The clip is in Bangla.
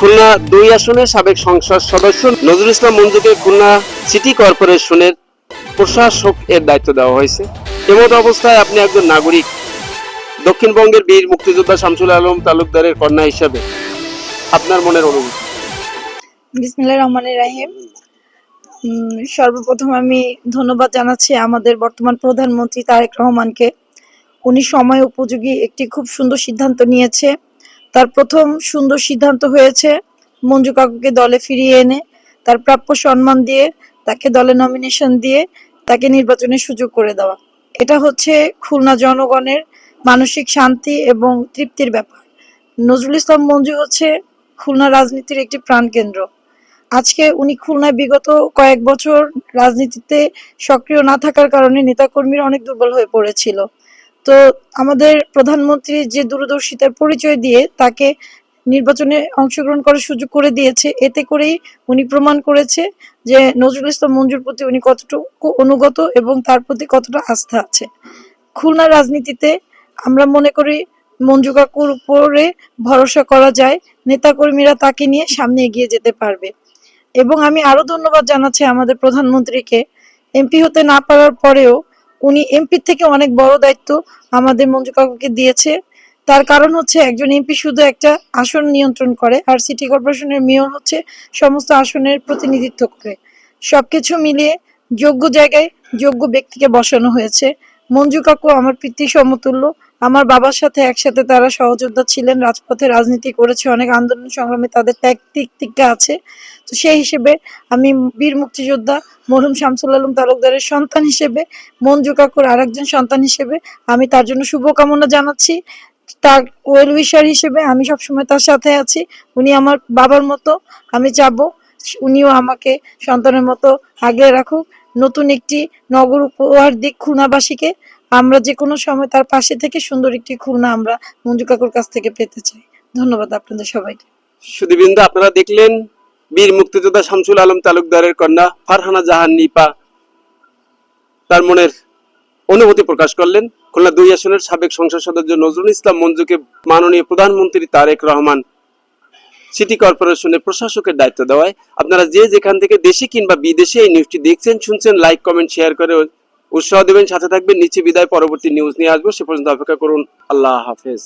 খুলনা ২ আসনের সাবেক সংসদ সদস্য নজরুল ইসলাম মঞ্জুকে খুলনা সিটি কর্পোরেশনের প্রশাসক এর দায়িত্ব দেওয়া হয়েছে। এমত অবস্থায় আপনি একজন নাগরিক, দক্ষিণবঙ্গের বীর মুক্তিযোদ্ধা শামসুল আলম তালুকদারের কন্যা হিসাবে আপনার মনের অনুভূতি? বিসমিল্লাহির রহমানির রহিম। সর্বপ্রথম আমি ধন্যবাদ জানাচ্ছি আমাদের বর্তমান প্রধানমন্ত্রী তারেক রহমানকে। উনি সময় উপযোগী একটি খুব সুন্দর সিদ্ধান্ত নিয়েছে। তার প্রথম সুন্দর সিদ্ধান্ত হয়েছে মঞ্জু কাকুকে দলে ফিরিয়ে এনে তার প্রাপ্য সম্মান দিয়ে, তাকে দলে নমিনেশন দিয়ে তাকে নির্বাচনের সুযোগ করে দেওয়া। এটা হচ্ছে খুলনা জনগণের মানসিক শান্তি এবং তৃপ্তির ব্যাপার। নজরুল ইসলাম মঞ্জু হচ্ছে খুলনা রাজনীতির একটি প্রাণকেন্দ্র। আজকে উনি খুলনায় বিগত কয়েক বছর রাজনীতিতে সক্রিয় না থাকার কারণে নেতাকর্মীরা অনেক দুর্বল হয়ে পড়েছিল। তো আমাদের প্রধানমন্ত্রী যে দূরদর্শিতার পরিচয় দিয়ে তাকে নির্বাচনে অংশগ্রহণ করার সুযোগ করে দিয়েছে, এতে করেই উনি প্রমাণ করেছে যে নজরুল ইসলাম মঞ্জুর প্রতি উনি কতটুকু অনুগত এবং তার প্রতি কতটা আস্থা আছে। খুলনা রাজনীতিতে আমরা মনে করি মঞ্জু কাকুর উপরে ভরসা করা যায়, নেতাকর্মীরা তাকে নিয়ে সামনে এগিয়ে যেতে পারবে। এবং আমি আরো ধন্যবাদ জানাচ্ছি আমাদের প্রধানমন্ত্রীকে। এমপি হতে না পারার পরেও উনি এমপি থেকে অনেক বড় দায়িত্ব আমাদের মঞ্জু কাকুকে দিয়েছে। তার কারণ হচ্ছে একজন এমপি শুধু একটা আসন নিয়ন্ত্রণ করে, আর সিটি কর্পোরেশনের মেয়র হচ্ছে সমস্ত আসনের প্রতিনিধিত্ব করে। সবকিছু মিলিয়ে যোগ্য জায়গায় যোগ্য ব্যক্তিকে বসানো হয়েছে। মঞ্জু কাকু আমার পিতৃ সমতুল্য। আমার বাবার সাথে একসাথে তারা সহযোদ্ধা ছিলেন, রাজপথে রাজনীতি করেছে, অনেক আন্দোলন সংগ্রামে তাদের ত্যাগ তিতিক্ষা আছে। তো সেই হিসেবে আমি বীর মুক্তিযোদ্ধা মরহুম শামসুল আলম তালুকদারের সন্তান হিসেবে, মঞ্জু কাকুর আরেকজন সন্তান হিসেবে আমি তার জন্য শুভকামনা জানাচ্ছি। তার ওয়েল উইশার হিসেবে আমি সবসময় তার সাথে আছি। উনি আমার বাবার মতো। আমি চাবো উনিও আমাকে সন্তানের মতো আগলে রাখুক। নতুন একটি নগর উপহার দিক খুলনাবাসীকে। আমরা যে কোনো সময় তার পাশে থেকে সুন্দর একটি খুলনা আমরা মঞ্জু কাকুর কাছ থেকে পেতে চাই। ধন্যবাদ আপনাদের সবাইকে। সুধীবৃন্দ, আপনারা দেখলেন বীর মুক্তিযোদ্ধা শামসুল আলম তালুকদারের কন্যা ফারহানা জাহান নিপা তার মনের অনুভূতি প্রকাশ করলেন। খুলনা ২ আসনের সাবেক সংসদ সদস্য নজরুল ইসলাম মঞ্জুকে মাননীয় প্রধানমন্ত্রী তারেক রহমান সিটি কর্পোরেশনের প্রশাসকের দায়িত্ব দেওয়ায় আপনারা যে যেখান থেকে দেশে কিংবা বিদেশে এই নিউজটি দেখছেন, শুনছেন, লাইক, কমেন্ট, শেয়ার করে উৎসাহ দেবেন, সাথে থাকবেন। নিচে বিদায়, পরবর্তী নিউজ নিয়ে আসবো। সে পর্যন্ত অপেক্ষা করুন। আল্লাহ হাফেজ।